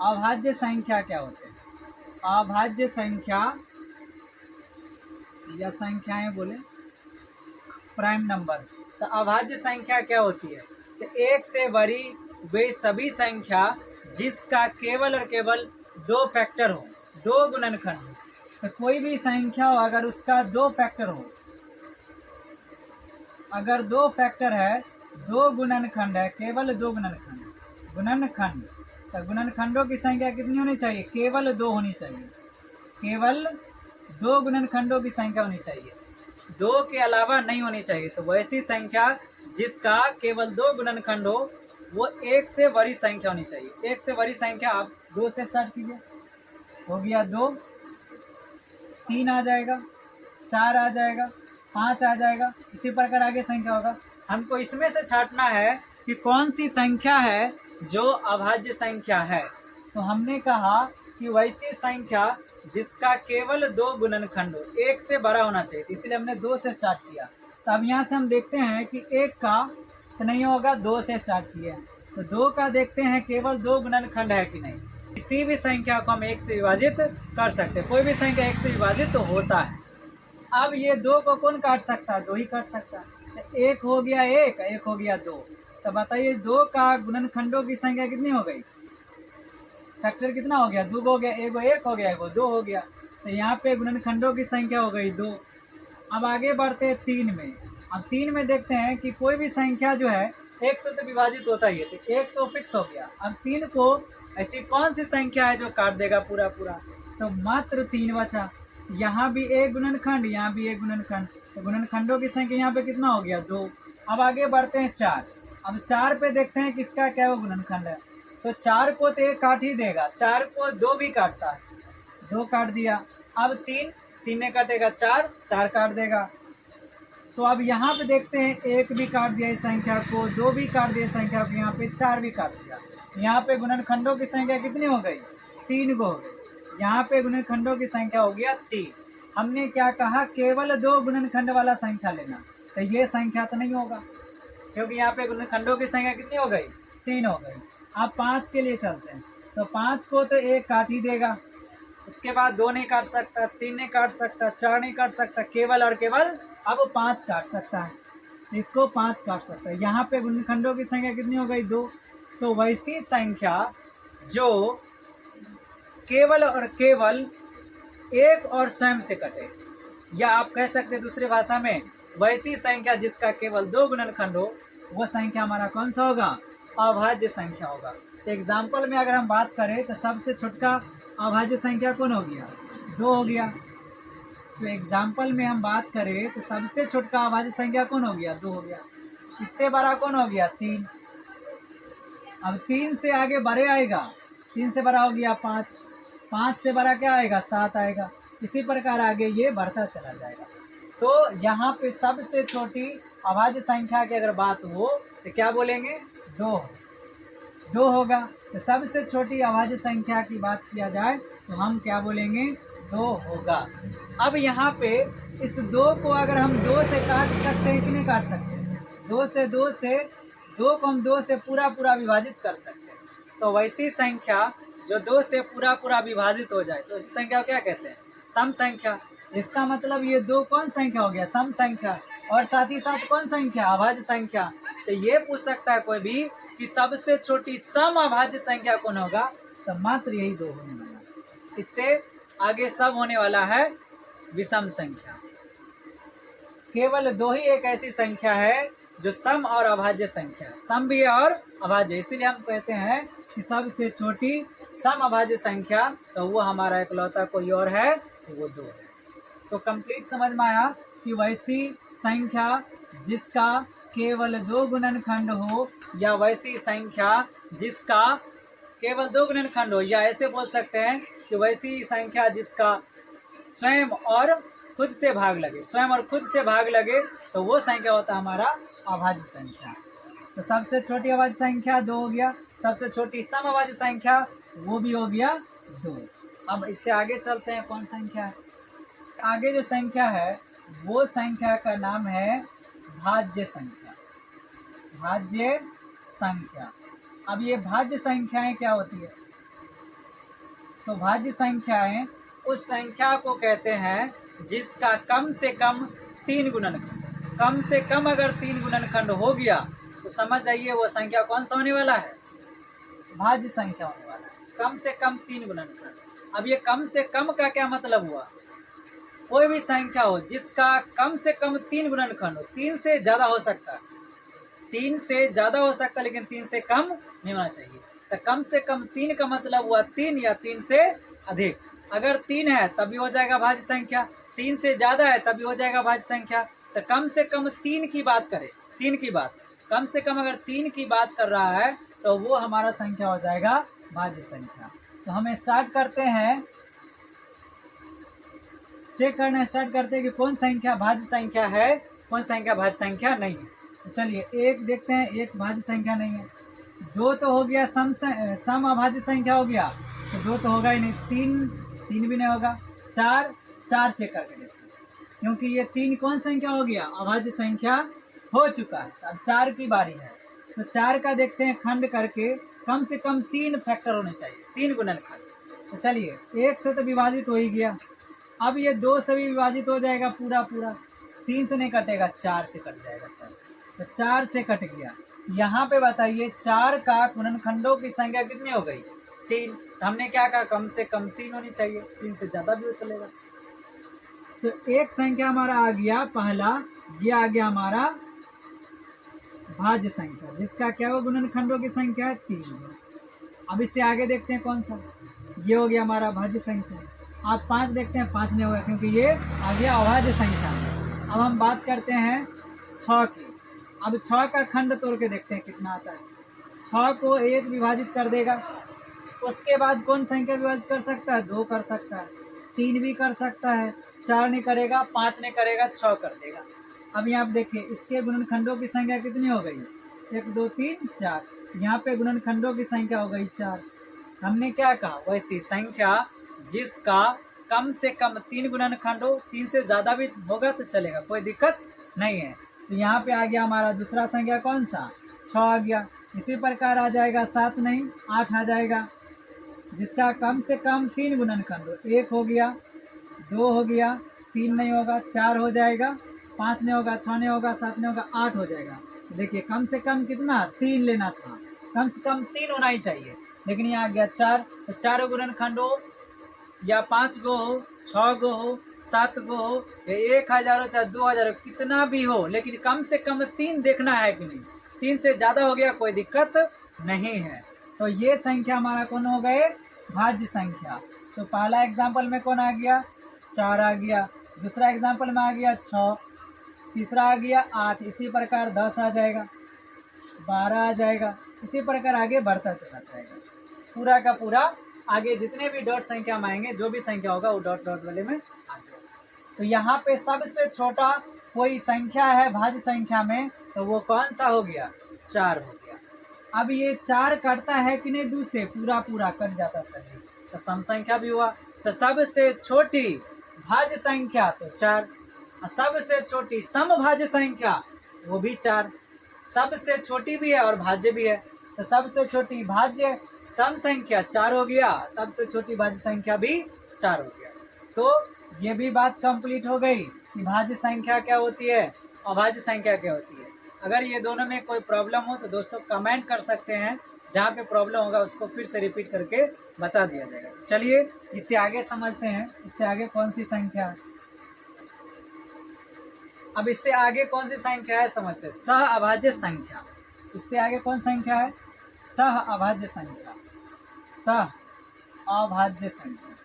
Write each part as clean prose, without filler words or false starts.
अभाज्य संख्या क्या होते हैं? अभाज्य संख्या या संख्याएं बोले प्राइम नंबर। तो अभाज्य संख्या क्या होती है? तो एक से बड़ी वे सभी संख्या जिसका केवल और केवल दो फैक्टर हो, दो गुणनखंड हो। तो कोई भी संख्या हो अगर उसका दो फैक्टर हो, अगर दो फैक्टर है, दो गुणनखंड है, केवल दो गुणनखंड, गुणनखंड, तो गुणनखंडों की संख्या कितनी होनी चाहिए? केवल दो होनी चाहिए, केवल दो गुणनखंडों की संख्या होनी चाहिए, दो के अलावा नहीं होनी चाहिए। तो वैसी संख्या जिसका केवल दो गुणनखंड हो वो एक से बड़ी संख्या होनी चाहिए। एक से बड़ी संख्या आप दो से स्टार्ट कीजिए, हो गया दो, तीन आ जाएगा, चार आ जाएगा, पाँच आ जाएगा, इसी प्रकार आगे संख्या होगा। हमको इसमें से छांटना है कि कौन सी संख्या है जो अभाज्य संख्या है। तो हमने कहा कि वैसी संख्या जिसका केवल दो गुणनखंड हो, एक से बड़ा होना चाहिए, इसलिए हमने दो से स्टार्ट किया। तो अब यहाँ से हम देखते हैं कि एक का तो नहीं होगा, दो से स्टार्ट किया, तो दो का देखते हैं केवल दो गुणनखंड है कि नहीं। किसी भी संख्या को हम एक से विभाजित कर सकते हैं, कोई भी संख्या एक से विभाजित तो होता है। अब ये दो को कौन काट सकता है? दो ही काट सकता है। तो एक हो गया एक, एक हो गया दो। तो बताइए दो का गुणनखंडों की संख्या कितनी हो गई? फैक्टर कितना हो गया? दो हो गया, एगो एक हो गया, एगो दो हो गया। तो यहाँ पे गुणनखंडों की संख्या हो गई दो। अब आगे बढ़ते हैं तीन में। अब तीन में देखते हैं कि कोई भी संख्या जो है एक से तो विभाजित होता ही है, तो एक तो फिक्स हो गया। अब तीन को ऐसी कौन सी संख्या है जो काट देगा पूरा पूरा? तो मात्र तीन बचा। यहाँ भी एक गुणनखंड, यहाँ भी एक गुणनखंड, तो गुणनखंडों की संख्या यहाँ पे कितना हो गया? दो। अब आगे बढ़ते हैं चार। अब चार पे देखते हैं किसका क्या वो गुणनखंड है। तो चार को तो एक काट ही देगा, चार को दो भी काटता है, दो काट दिया। अब तीन, तीन ने काटेगा चार, चार काट देगा। तो अब यहाँ पे देखते हैं एक भी काट दिया इस संख्या को, दो भी काट दिया इस संख्या को, यहाँ पे चार भी काट दिया। यहाँ पे गुणनखंडों की संख्या कितनी हो गई? तीन को हो गई। यहाँ पे गुणनखंडों की संख्या हो गया तीन। हमने क्या कहा? केवल दो गुणनखंड वाला संख्या लेना। तो ये संख्या तो नहीं होगा, क्योंकि यहाँ पे गुणनखंडों की संख्या कितनी हो गई? तीन हो गई। अब पाँच के लिए चलते हैं। तो पाँच को तो एक काट ही देगा, उसके बाद दो नहीं काट सकता, तीन नहीं काट सकता, चार नहीं काट सकता, केवल और केवल अब पाँच काट सकता है, इसको पाँच काट सकता है। यहाँ पे गुणनखंडों की संख्या कितनी हो गई? दो। तो वैसी संख्या जो केवल और केवल एक और स्वयं से कटे, या आप कह सकते हैं दूसरी भाषा में वैसी संख्या जिसका केवल दो गुणनखंड हो, वो संख्या हमारा कौन सा होगा? अभाज्य संख्या होगा। तो एग्जाम्पल में अगर हम बात करें तो सबसे छोटका अभाज्य संख्या कौन हो गया? दो हो गया। तो एग्जाम्पल में हम बात करें तो सबसे छोटका अभाज्य संख्या कौन हो गया? दो हो गया। इससे बड़ा कौन हो गया? तीन। अब तीन से आगे बड़े आएगा, तीन से बड़ा हो गया पाँच, पाँच से बड़ा क्या आएगा? सात आएगा। इसी प्रकार आगे ये बढ़ता चला जाएगा। तो यहाँ पे सबसे छोटी अभाज्य संख्या की अगर बात हो तो क्या बोलेंगे? दो। दो होगा। तो सबसे छोटी अभाज्य संख्या की बात किया जाए तो हम क्या बोलेंगे? दो होगा। अब यहाँ पे इस दो को अगर हम दो से काट सकते हैं कि नहीं काट सकते? दो को हम दो से पूरा पूरा विभाजित कर सकते हैं। तो वैसी संख्या जो दो से पूरा पूरा विभाजित हो जाए तो उसी संख्या को क्या कहते हैं? सम संख्या। इसका मतलब ये दो कौन संख्या हो गया? सम संख्या। और साथ ही साथ कौन संख्या? अभाज्य संख्या। तो ये पूछ सकता है कोई भी कि सबसे छोटी सम अभाज्य संख्या कौन होगा? तो मात्र यही दो होने वाला है। इससे आगे सब होने वाला है विषम संख्या। केवल दो ही एक ऐसी संख्या है जो सम और अभाज्य संख्या, सम भी और अभाज्य, इसीलिए हम कहते हैं कि सबसे छोटी सम अभाज्य संख्या तो वो हमारा इकलौता कोई और है तो वो दो है। तो कंप्लीट समझ में आया कि वैसी संख्या जिसका केवल दो गुणनखंड हो, या वैसी संख्या जिसका केवल दो गुणनखंड हो, या ऐसे बोल सकते हैं कि वैसी संख्या जिसका स्वयं और खुद से भाग लगे, स्वयं और खुद से भाग लगे, तो वो संख्या होता है हमारा अभाज्य संख्या। तो सबसे छोटी अभाज्य संख्या दो हो गया, सबसे छोटी सम अभाज्य संख्या वो भी हो गया दो। अब इससे आगे चलते हैं, कौन संख्या है? आगे जो संख्या है वो संख्या का नाम है भाज्य संख्या। भाज्य संख्या। अब ये भाज्य संख्याएं क्या होती है? तो भाज्य संख्याएं उस संख्या को कहते हैं जिसका कम से कम 3 गुणनखंड। कम से कम अगर 3 गुणनखंड हो गया तो समझ जाइए वो संख्या कौन सा होने वाला है, भाज्य संख्या होने वाला है। कम से कम 3 गुणनखंड। अब ये कम से कम का क्या मतलब हुआ, कोई भी संख्या हो जिसका कम से कम 3 गुणनखंड हो, 3 से ज़्यादा हो सकता है, 3 से ज़्यादा हो सकता है लेकिन 3 से कम नहीं होना चाहिए। तो कम से कम 3 का मतलब हुआ 3 या 3 से अधिक। अगर 3 है तब भी हो जाएगा भाज्य संख्या, 3 से ज़्यादा है तब भी हो जाएगा भाज्य संख्या। तो कम से कम 3 की बात करें, 3 की बात, कम से कम अगर 3 की बात कर रहा है तो वो हमारा संख्या हो जाएगा भाज्य संख्या। तो हम स्टार्ट करते हैं, चेक करना स्टार्ट करते हैं कि कौन संख्या भाज्य संख्या है, कौन संख्या भाज्य संख्या नहीं है। तो चलिए एक देखते हैं, एक भाज्य संख्या नहीं है। 2 तो हो गया, सम अभाज्य संख्या हो गया, तो 2 तो होगा ही नहीं। 3 भी नहीं होगा। 4 चेक करके देखते हैं, क्योंकि ये 3 कौन संख्या हो गया, अभाज्य संख्या हो चुका है। अब 4 की बारी है, तो 4 का देखते हैं खंड करके, कम से कम 3 फैक्टर होने चाहिए, 3 गुणनखंड। तो चलिए 1 से तो विभाजित हो ही गया, अब ये 2 से भी विभाजित हो जाएगा पूरा, 3 से नहीं कटेगा, 4 से कट जाएगा सर। तो 4 से कट गया। यहाँ पे बताइए 4 का गुणनखंडों की संख्या कितनी हो गई, 3। तो हमने क्या कहा, कम से कम 3 होनी चाहिए, 3 से ज़्यादा भी हो चलेगा। तो एक संख्या हमारा आ गया पहला, ये आ गया हमारा भाज्य संख्या, जिसका क्या हो, गुणनखंडों की संख्या है 3। अब इससे आगे देखते हैं कौन सा, ये हो गया हमारा भाज्य संख्या। आप 5 देखते हैं, 5 नहीं होगा क्योंकि ये आ गया अभाज्य संख्या। अब हम बात करते हैं 6 की। अब 6 का खंड तोड़ के देखते हैं कितना आता है। 6 को 1 विभाजित कर देगा, उसके बाद कौन संख्या विभाजित कर सकता है, 2 कर सकता है, 3 भी कर सकता है, 4 नहीं करेगा, 5 नहीं करेगा, 6 कर देगा। अब यहाँ पे देखिए इसके गुणनखंडों की संख्या कितनी हो गई, 1 2 3 4। यहाँ पे गुणनखंडों की संख्या हो गई 4। हमने क्या कहा, वैसी संख्या जिसका कम से कम 3 गुणनखंड हो, 3 से ज़्यादा भी होगा तो चलेगा, कोई दिक्कत नहीं है। तो यहाँ पे आ गया हमारा दूसरा संख्या कौन सा, 6 आ गया। इसी प्रकार आ जाएगा 7 नहीं 8 आ जाएगा, जिसका कम से कम 3 गुणनखंड हो, 1 हो गया, 2 हो गया, 3 नहीं होगा, 4 हो जाएगा, 5 नहीं होगा, 6 नहीं होगा, 7 नहीं होगा, 8 हो जाएगा। देखिए कम से कम कितना, 3 लेना था, कम से कम 3 होना ही चाहिए, लेकिन यहाँ आ गया 4। तो 4 गुणनखंड हो या 5 गो हो, 6 गो हो, 7 गो हो, या 1000 हो चाहे 2000 हो, कितना भी हो, लेकिन कम से कम 3 देखना है कि नहीं। 3 से ज़्यादा हो गया कोई दिक्कत नहीं है। तो ये संख्या हमारा कौन हो गए, भाज्य संख्या। तो पहला एग्जाम्पल में कौन आ गया, 4 आ गया, दूसरा एग्जाम्पल में आ गया 6, तीसरा आ गया 8, इसी प्रकार 10 आ जाएगा, 12 आ जाएगा, इसी प्रकार आगे बढ़ता चला जाएगा। पूरा का पूरा आगे जितने भी डॉट संख्या में आएंगे, जो भी संख्या होगा वो डॉट डॉट वाले में आ जाएगा। तो यहाँ पे सबसे छोटा कोई संख्या है भाज्य संख्या में, तो वो कौन सा हो गया, 4 हो गया। अब ये 4 कटता है कि नहीं, 2 से पूरा कट जाता सर जी, तो सम संख्या भी हुआ। तो सबसे छोटी भाज्य संख्या तो 4, सबसे छोटी समभाज्य संख्या वो भी 4, सबसे छोटी भी है और भाज्य भी है। तो सबसे छोटी भाज्य सम संख्या 4 हो गया, सबसे छोटी भाज्य संख्या भी 4 हो गया। तो ये भी बात कंप्लीट हो गई कि भाज्य संख्या क्या होती है, अभाज्य संख्या क्या होती है। अगर ये दोनों में कोई प्रॉब्लम हो तो दोस्तों कमेंट कर सकते हैं, जहाँ पे प्रॉब्लम होगा उसको फिर से रिपीट करके बता दिया जाएगा। चलिए इससे आगे समझते हैं, इससे आगे कौन सी संख्या है। अब इससे आगे कौन सी संख्या है समझते हैं, सह अभाज्य संख्या। इससे आगे कौन संख्या है, सह अभाज्य संख्या, सह अभाज्य संख्या,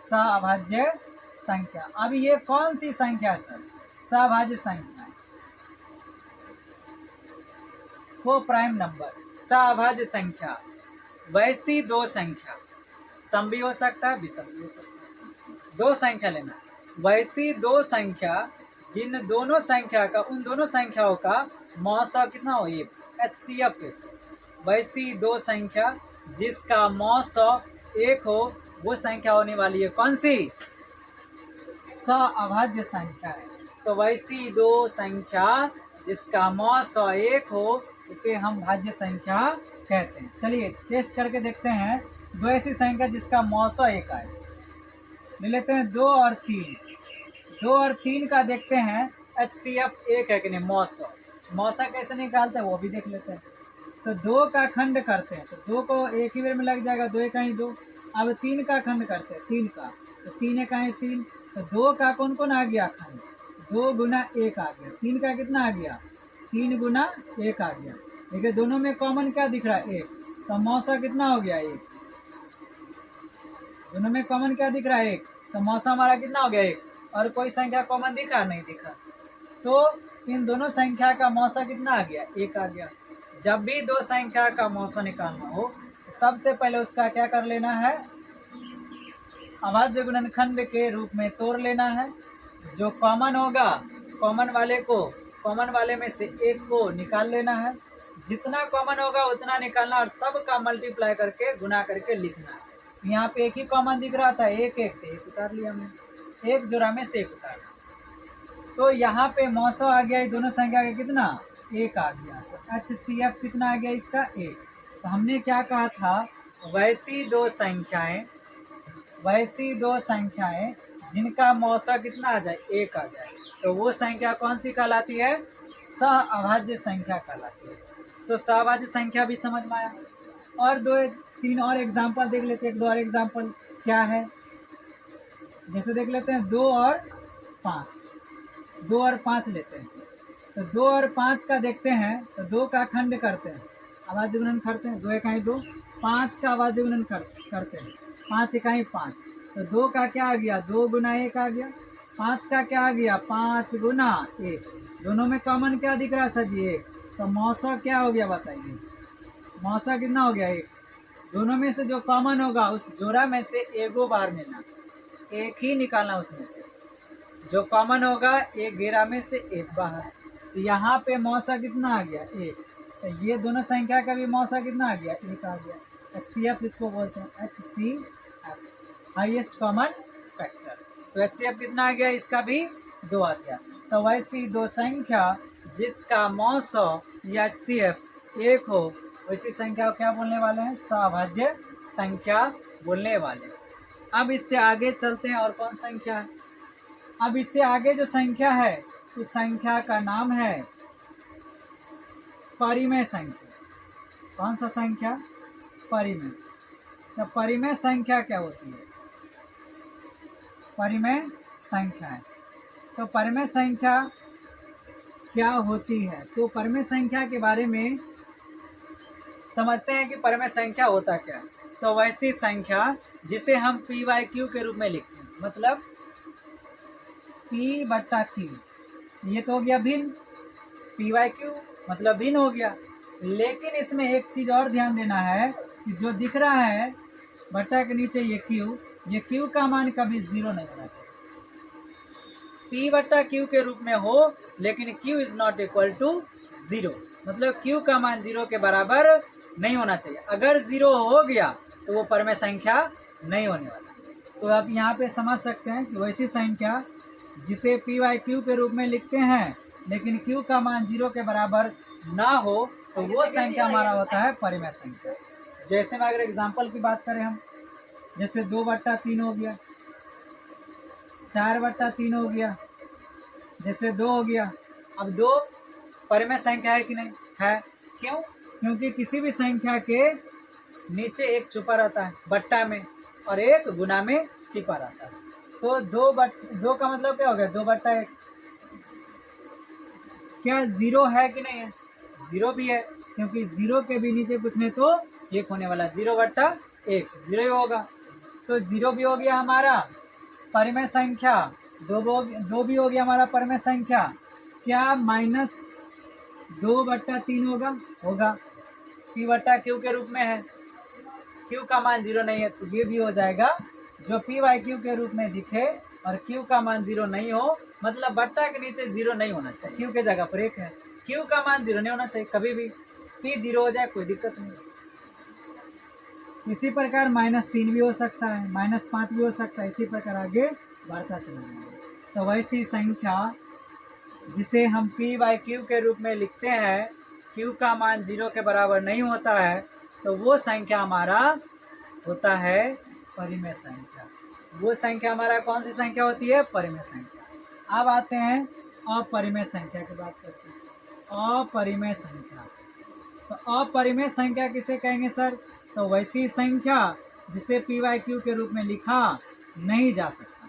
सह अभाज्य संख्या। अब ये कौन सी संख्या सर, सहभाज्य संख्या, को प्राइम नंबर, सहभाज्य संख्या। वैसी दो संख्या, सम भी हो सकता है विषम भी हो सकता है, दो संख्या लेना। वैसी दो संख्या जिन दोनों संख्या का, उन दोनों संख्याओं का मौसा कितना हो, एक, HCF एक। वैसी दो संख्या जिसका मौसा एक हो, वो संख्या होने वाली है कौन सी, सहअभाज्य संख्या है। तो वैसी दो संख्या जिसका मौसा एक हो, उसे हम भाज्य संख्या कहते हैं। चलिए टेस्ट करके देखते हैं, दो ऐसी संख्या जिसका मौसा एक आए। ले लेते हैं 2 और 3। 2 और 3 का देखते हैं HCF एक है कि नहीं, मौसा। मौसा कैसे निकालते हैं वो भी देख लेते हैं। तो 2 का खंड करते हैं तो 2 को एक ही बेर में लग जाएगा, 2 एकाई 2। अब 3 का खंड करते हैं, 3 का, तो 3 एकाई 3। तो 2 का कौन कौन आ गया खंड, 2 गुना 1 आ गया। 3 का कितना आ गया, 3 गुना 1 आ गया। देखिए दोनों में कॉमन क्या दिख रहा है, 1। तो मौसा कितना हो गया, 1। दोनों में कॉमन क्या दिख रहा है, 1। तो मौसा हमारा कितना हो गया, 1। और कोई संख्या कॉमन दिखा, नहीं दिखा। तो इन दोनों संख्या का मौसा कितना आ गया, 1 आ गया। जब भी दो संख्या का मौसा निकालना हो सबसे पहले उसका क्या कर लेना है, अभाज्य गुणनखंड के रूप में तोड़ लेना है। जो कॉमन होगा कॉमन वाले में से एक को निकाल लेना है। जितना कॉमन होगा उतना निकालना और सब का मल्टीप्लाई करके गुना करके लिखना है। यहाँ पे एक ही कॉमन दिख रहा था, एक एक थे, एक उतार लिया हमने, एक जोड़ा में से एक उतार। तो यहाँ पे मौसा आ गया, दोनों संख्या का कितना, 1 आ गया। तो HCF कितना आ गया इसका, 1। तो हमने क्या कहा था, वैसी दो संख्याएं जिनका मौसा कितना आ जाए, 1 आ जाए, तो वो संख्या कौन सी कहलाती है, सहअभाज्य संख्या कहलाती है। तो सहअभाज्य संख्या भी समझ में आया। और 2-3 और एग्जाम्पल देख लेते हैं। 1-2 और एग्जाम्पल क्या है, जैसे देख लेते हैं 2 और 5। 2 और 5 लेते हैं। तो 2 और 5 का देखते हैं तो 2 का खंड करते हैं, अभाज्य गुणन करते हैं, 2 एकाई 2। 5 का अभाज्य गुणन करते हैं, 5 एकाई 5। तो 2 का क्या आ गया, 2 गुना 1 आ गया। 5 का क्या आ गया, 5 गुना 1। दोनों में कॉमन क्या दिख रहा है सर जी, 1। तो मौसा क्या हो गया बताइए, मौसा कितना हो गया, 1। दोनों में से जो कॉमन होगा उस जोड़ा में से एगो बाहर लेना, एक ही निकालना उसमें से। जो कॉमन होगा एक घेरा में से एक बाहर। तो यहाँ पे मौसा कितना आ गया, 1। तो ये दोनों संख्या का भी मौसा कितना आ गया, 1 आ गया। HCF इसको बोलते हैं, HCF, हाईएस्ट कॉमन फैक्टर। तो HCF कितना आ गया, इसका भी 2 आ गया। तो वैसी दो संख्या जिसका मौसा या HCF 1 हो, वैसी संख्या को क्या बोलने वाले हैं, सहअभाज्य संख्या बोलने वाले। अब इससे आगे चलते हैं, और कौन संख्या है। अब इससे आगे जो संख्या है उस संख्या का नाम है परिमेय संख्या। कौन सा संख्या, परिमेय। तो परिमेय संख्या क्या होती है, परिमेय संख्या है। तो परिमेय संख्या क्या होती है, तो परिमेय संख्या के बारे में समझते हैं कि परिमेय संख्या होता क्या है। तो वैसी संख्या जिसे हम P/Q के रूप में लिखते हैं, मतलब P/Q, ये तो हो गया भिन्न, P/Q मतलब भिन्न हो गया। लेकिन इसमें एक चीज़ और ध्यान देना है कि जो दिख रहा है बट्टा के नीचे ये Q का मान कभी 0 नहीं होना चाहिए। P/Q के रूप में हो लेकिन Q is not equal to 0, मतलब Q का मान 0 के बराबर नहीं होना चाहिए। अगर 0 हो गया तो वो परिमेय संख्या नहीं होने वाला। तो आप यहाँ पे समझ सकते हैं कि वैसी संख्या जिसे P/Q के रूप में लिखते हैं लेकिन Q का मान 0 के बराबर ना हो तो वो संख्या हमारा होता है परिमेय संख्या। जैसे में अगर एग्जाम्पल की बात करें हम, जैसे 2/3 हो गया, 4/3 हो गया, जैसे 2 हो गया। अब 2 परिमेय संख्या है कि नहीं है, क्यों, क्योंकि किसी भी संख्या के नीचे एक छुपा रहता है बट्टा में और एक गुना में छिपा रहता है। तो 2 का मतलब क्या हो गया, 2/1। क्या 0 है कि नहीं है, 0 भी है, क्योंकि 0 के भी नीचे कुछ नहीं तो 1 होने वाला, 0/1 0 ही होगा। तो 0 भी हो गया हमारा परिमेय संख्या, 2 भी हो गया हमारा परिमेय संख्या। क्या -2/3 होगा P/Q के रूप में है, Q का मान 0 नहीं है, तो ये भी हो जाएगा। जो P/Q के रूप में दिखे और Q का मान 0 नहीं हो, मतलब बट्टा के नीचे 0 नहीं होना चाहिए, Q के जगह पर 1 है, Q का मान 0 नहीं होना चाहिए कभी भी। P 0 हो जाए कोई दिक्कत नहीं। इसी प्रकार -3 भी हो सकता है, -5 भी हो सकता है, इसी प्रकार आगे बढ़ता चला जाएगा। तो वैसी संख्या जिसे हम P/Q के रूप में लिखते हैं, Q का मान 0 के बराबर नहीं होता है, तो वो संख्या हमारा होता है परिमेय संख्या। वो संख्या हमारा कौन सी संख्या होती है? परिमेय संख्या। अब आते हैं अपरिमेय संख्या की बात करते हैं। अपरिमेय संख्या, तो अपरिमेय संख्या किसे कहेंगे सर? तो वैसी संख्या जिसे पी वाई क्यू के रूप में लिखा नहीं जा सकता,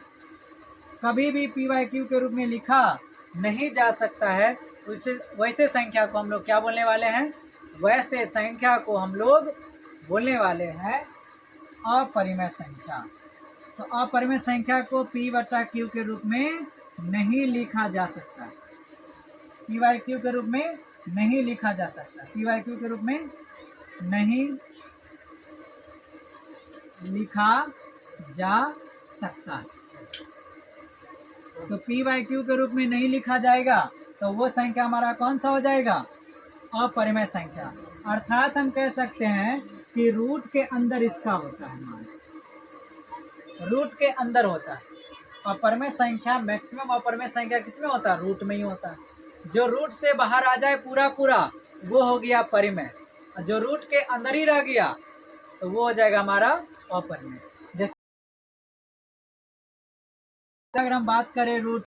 कभी भी पी वाई क्यू के रूप में लिखा नहीं जा सकता है, उससे वैसे संख्या को हम लोग क्या बोलने वाले हैं? वैसे संख्या को हम लोग बोलने वाले हैं अपरिमेय संख्या। तो अपरिमेय संख्या को पी बटा क्यू के रूप में नहीं लिखा जा सकता, पी वाई क्यू के रूप में नहीं लिखा जा सकता, पी वाई क्यू के रूप में नहीं लिखा जा सकता। तो पी वाई क्यू के रूप में नहीं लिखा जाएगा तो वो संख्या हमारा कौन सा हो जाएगा? अपरिमेय संख्या। अर्थात हम कह सकते हैं कि रूट के अंदर इसका होता है मान, रूट के अंदर होता है। अपरिमेय संख्या, मैक्सिमम अपरिमेय संख्या किसमें होता है? रूट में ही होता है। जो रूट से बाहर आ जाए पूरा पूरा वो हो गया परिमेय, जो रूट के अंदर ही रह गया तो वो हो जाएगा हमारा अपरिमेय। जैसे अगर हम बात करें रूट